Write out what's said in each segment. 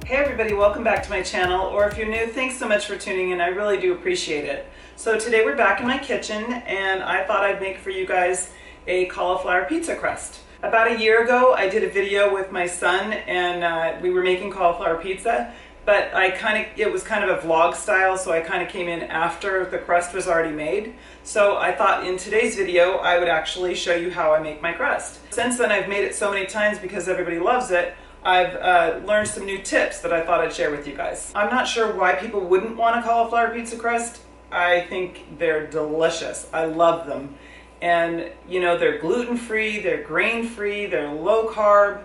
Hey everybody, welcome back to my channel, or if you're new, thanks so much for tuning in. I really do appreciate it. So today we're back in my kitchen and I thought I'd make for you guys a cauliflower pizza crust. About a year ago I did a video with my son and we were making cauliflower pizza, but it was kind of a vlog style, so I kind of came in after the crust was already made. So I thought in today's video I would actually show you how I make my crust. Since then I've made it so many times because everybody loves it. I've learned some new tips that I thought I'd share with you guys. I'm not sure why people wouldn't want a cauliflower pizza crust. I think they're delicious. I love them. And you know, they're gluten-free, they're grain-free, they're low-carb.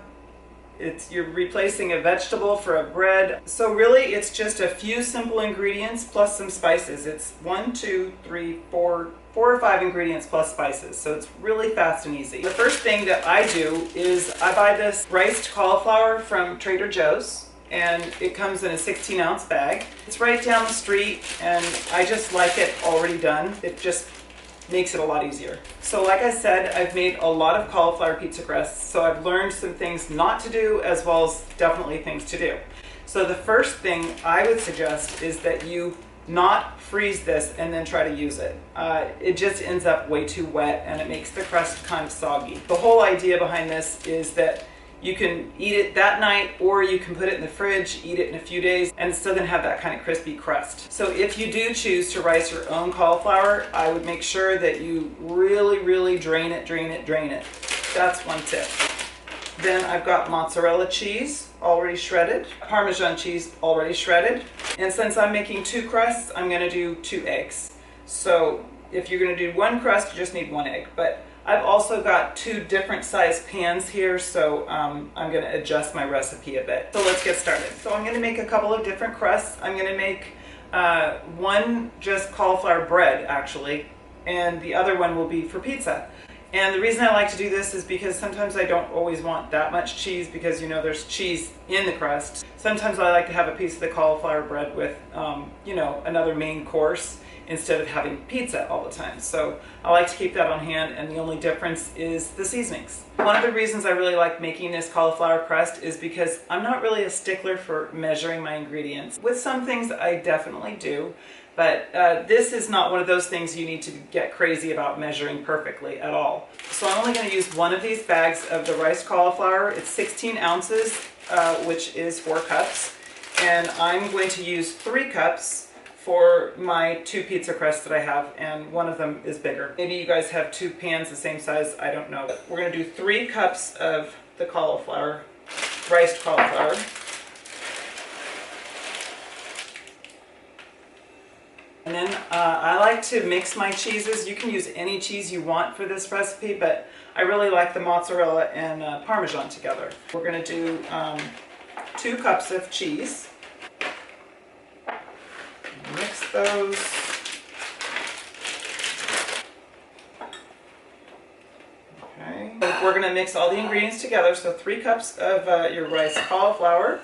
You're replacing a vegetable for a bread. So really it's just a few simple ingredients plus some spices. It's 4 or 5 ingredients plus spices. So it's really fast and easy. The first thing that I do is I buy this riced cauliflower from Trader Joe's, and it comes in a 16-ounce bag. It's right down the street and I just like it already done. It just makes it a lot easier. So like I said, I've made a lot of cauliflower pizza crusts, so I've learned some things not to do as well as definitely things to do. So the first thing I would suggest is that you not freeze this and then try to use it. It just ends up way too wet and it makes the crust kind of soggy. The whole idea behind this is that you can eat it that night, or you can put it in the fridge, eat it in a few days, and it's still gonna have that kind of crispy crust. So if you do choose to rice your own cauliflower, I would make sure that you really drain it. That's one tip. Then I've got mozzarella cheese already shredded, Parmesan cheese already shredded, and since I'm making 2 crusts, I'm gonna do 2 eggs. So if you're gonna do 1 crust, you just need 1 egg. But I've also got 2 different size pans here, so I'm going to adjust my recipe a bit. So let's get started. So I'm going to make a couple of different crusts. I'm going to make one just cauliflower bread actually, and the other one will be for pizza. And the reason I like to do this is because sometimes I don't always want that much cheese, because you know there's cheese in the crust. Sometimes I like to have a piece of the cauliflower bread with you know, another main course, instead of having pizza all the time. So I like to keep that on hand, and the only difference is the seasonings. One of the reasons I really like making this cauliflower crust is because I'm not really a stickler for measuring my ingredients. With some things I definitely do, but this is not one of those things you need to get crazy about measuring perfectly at all. So I'm only going to use one of these bags of the riced cauliflower. It's 16 ounces, which is 4 cups, and I'm going to use 3 cups for my 2 pizza crusts that I have, and one of them is bigger. Maybe you guys have 2 pans the same size, I don't know. We're going to do 3 cups of the cauliflower, riced cauliflower. And then I like to mix my cheeses. You can use any cheese you want for this recipe, but I really like the mozzarella and Parmesan together. We're going to do 2 cups of cheese. Mix those. Okay. We're going to mix all the ingredients together. So 3 cups of your riced cauliflower.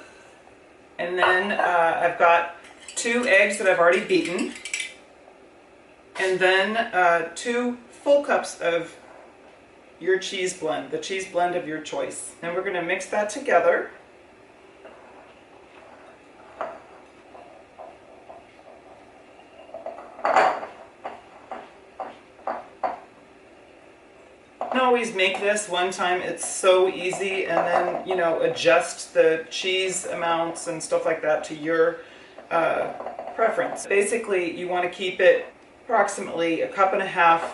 And then I've got 2 eggs that I've already beaten. And then 2 full cups of your cheese blend, the cheese blend of your choice. Then we're going to mix that together. You can always make this one time, it's so easy, and then, you know, adjust the cheese amounts and stuff like that to your preference. Basically, you want to keep it approximately 1.5 cups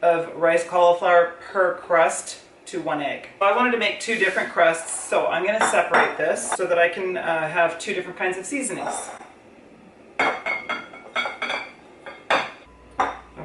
of riced cauliflower per crust to 1 egg. I wanted to make 2 different crusts, so I'm going to separate this so that I can have 2 different kinds of seasonings.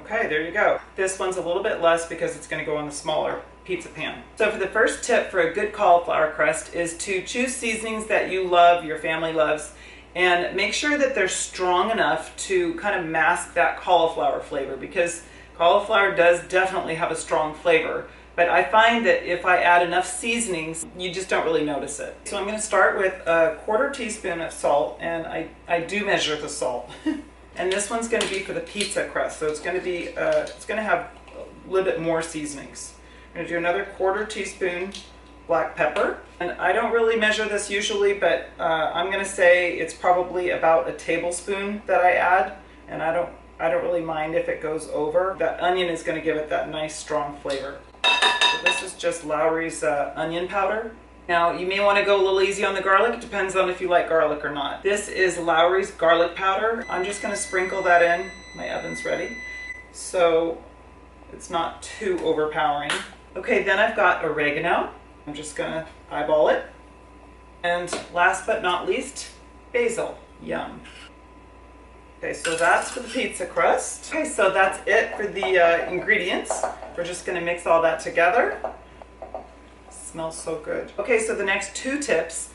Okay, there you go. This one's a little bit less because it's going to go on the smaller pizza pan. So for the first tip for a good cauliflower crust is to choose seasonings that you love, your family loves, and make sure that they're strong enough to kind of mask that cauliflower flavor, because cauliflower does definitely have a strong flavor. But I find that if I add enough seasonings, you just don't really notice it. So I'm going to start with a 1/4 teaspoon of salt, and I do measure the salt. And this one's going to be for the pizza crust, so it's going to be it's going to have a little bit more seasonings. I'm going to do another 1/4 teaspoon black pepper. And I don't really measure this usually, but I'm gonna say it's probably about a tablespoon that I add, and I don't really mind if it goes over. That onion is gonna give it that nice strong flavor. So this is just Lowry's onion powder. Now you may want to go a little easy on the garlic. It depends on if you like garlic or not. This is Lowry's garlic powder. I'm just going to sprinkle that in. My oven's ready, so it's not too overpowering. Okay, then I've got oregano. I'm just going to eyeball it. And last but not least, basil. Yum. Okay, so that's for the pizza crust. Okay, so that's it for the ingredients. We're just going to mix all that together. Smells so good. Okay, so the next two tips.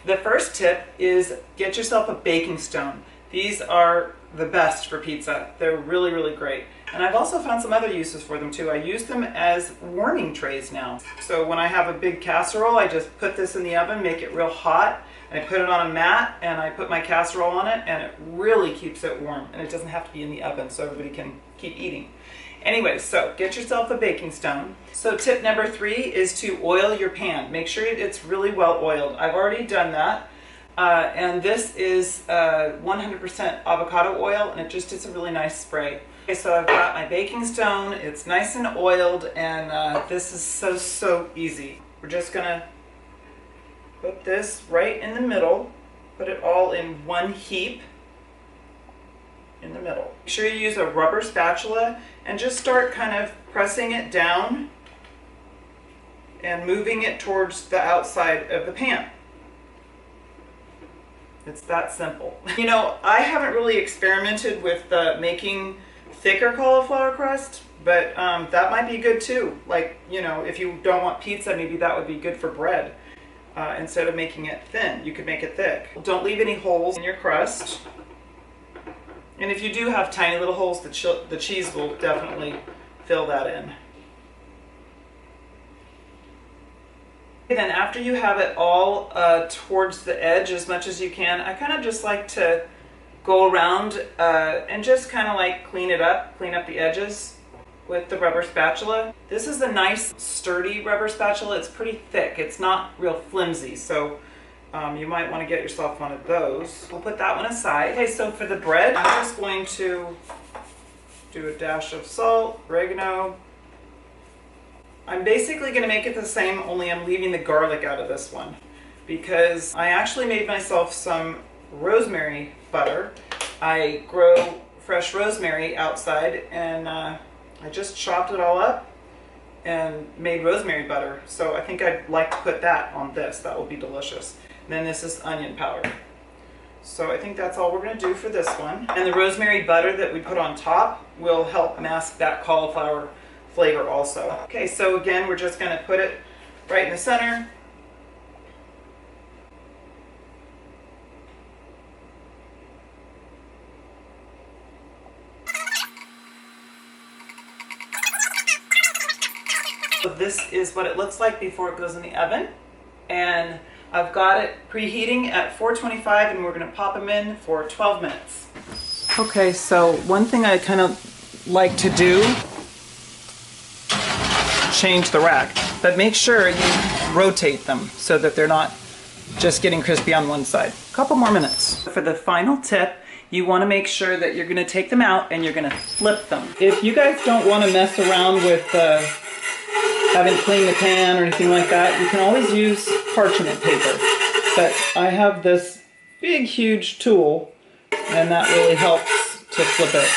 The first tip is get yourself a baking stone. These are the best for pizza. They're really, really great. And I've also found some other uses for them too. I use them as warming trays now. So when I have a big casserole, I just put this in the oven, make it real hot, and I put it on a mat, and I put my casserole on it, and it really keeps it warm. And it doesn't have to be in the oven so everybody can keep eating. Anyway, so get yourself a baking stone. So tip number 3 is to oil your pan. Make sure it's really well oiled. I've already done that. And this is 100% avocado oil, and it just is a really nice spray. Okay, so I've got my baking stone. It's nice and oiled, and this is so easy. We're just gonna put this right in the middle, put it all in one heap in the middle. Make sure you use a rubber spatula and just start kind of pressing it down and moving it towards the outside of the pan. It's that simple. You know, I haven't really experimented with making thicker cauliflower crust, but that might be good too. Like, you know, if you don't want pizza, maybe that would be good for bread. Instead of making it thin, you could make it thick. Don't leave any holes in your crust. And if you do have tiny little holes, the cheese will definitely fill that in. Then after you have it all towards the edge as much as you can, I kind of just like to go around and just kind of like clean up the edges with the rubber spatula. This is a nice sturdy rubber spatula. It's pretty thick. It's not real flimsy, so you might want to get yourself one of those. We'll put that one aside. Okay, so for the bread, I'm just going to do a dash of salt, oregano. I'm basically going to make it the same, only I'm leaving the garlic out of this one because I actually made myself some rosemary butter. I grow fresh rosemary outside, and I just chopped it all up and made rosemary butter. So I think I'd like to put that on this. That will be delicious. And then this is onion powder. So I think that's all we're going to do for this one. And the rosemary butter that we put on top will help mask that cauliflower flavor also. Okay, so again, we're just going to put it right in the center. So this is what it looks like before it goes in the oven. And I've got it preheating at 425, and we're going to pop them in for 12 minutes. Okay, so one thing I kind of like to do, change the rack, but make sure you rotate them so that they're not just getting crispy on one side. A couple more minutes. For the final tip, you want to make sure that you're going to take them out and you're going to flip them. If you guys don't want to mess around with having to clean the pan or anything like that, you can always use parchment paper. But I have this big, huge tool, and that really helps to flip it.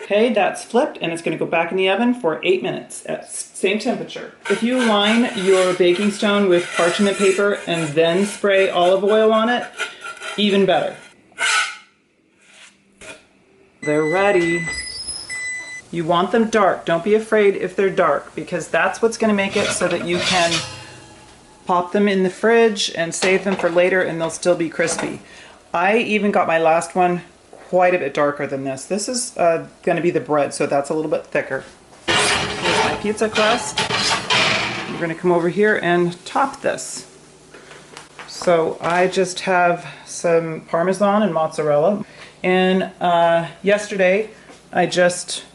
Okay, that's flipped, and it's going to go back in the oven for 8 minutes at same temperature. If you line your baking stone with parchment paper and then spray olive oil on it, even better. They're ready. You want them dark. Don't be afraid if they're dark, because that's what's going to make it so that you can pop them in the fridge and save them for later, and they'll still be crispy. I even got my last one quite a bit darker than this. This is going to be the bread, so that's a little bit thicker. Here's my pizza crust. We're going to come over here and top this. So I just have some Parmesan and mozzarella. And yesterday I just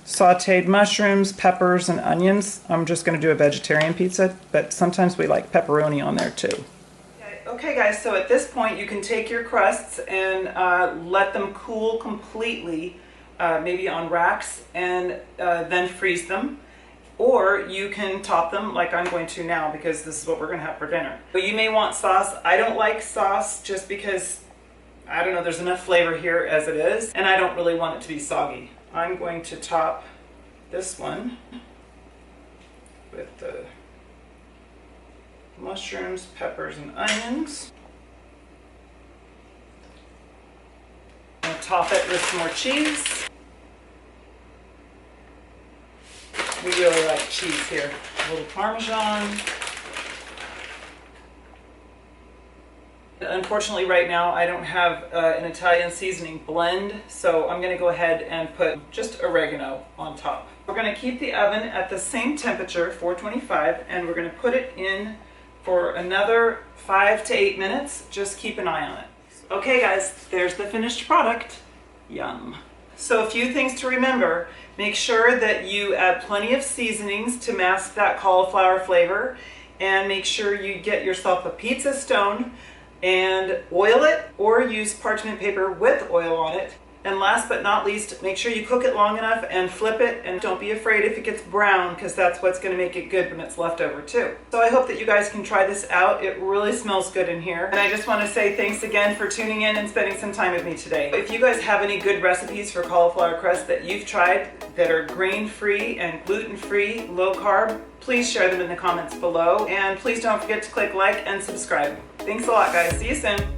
sauteed mushrooms, peppers, and onions. I'm just going to do a vegetarian pizza, but sometimes we like pepperoni on there too. Okay guys, so at this point you can take your crusts and let them cool completely, maybe on racks, and then freeze them. Or you can top them like I'm going to now, because this is what we're going to have for dinner. But you may want sauce. I don't like sauce just because, I don't know, there's enough flavor here as it is, and I don't really want it to be soggy. I'm going to top this one with the mushrooms, peppers, and onions. I'm going to top it with some more cheese. We really like cheese here. A little Parmesan. Unfortunately right now I don't have an Italian seasoning blend, so I'm going to go ahead and put just oregano on top. We're going to keep the oven at the same temperature, 425, and we're going to put it in for another 5 to 8 minutes. Just keep an eye on it. Okay guys, there's the finished product. Yum. So a few things to remember. Make sure that you add plenty of seasonings to mask that cauliflower flavor, and make sure you get yourself a pizza stone and oil it, or use parchment paper with oil on it. And last but not least, make sure you cook it long enough and flip it, and don't be afraid if it gets brown, because that's what's going to make it good when it's left over too. So I hope that you guys can try this out. It really smells good in here. And I just want to say thanks again for tuning in and spending some time with me today. If you guys have any good recipes for cauliflower crust that you've tried that are grain-free and gluten-free, low-carb, please share them in the comments below. And please don't forget to click like and subscribe. Thanks a lot guys. See you soon.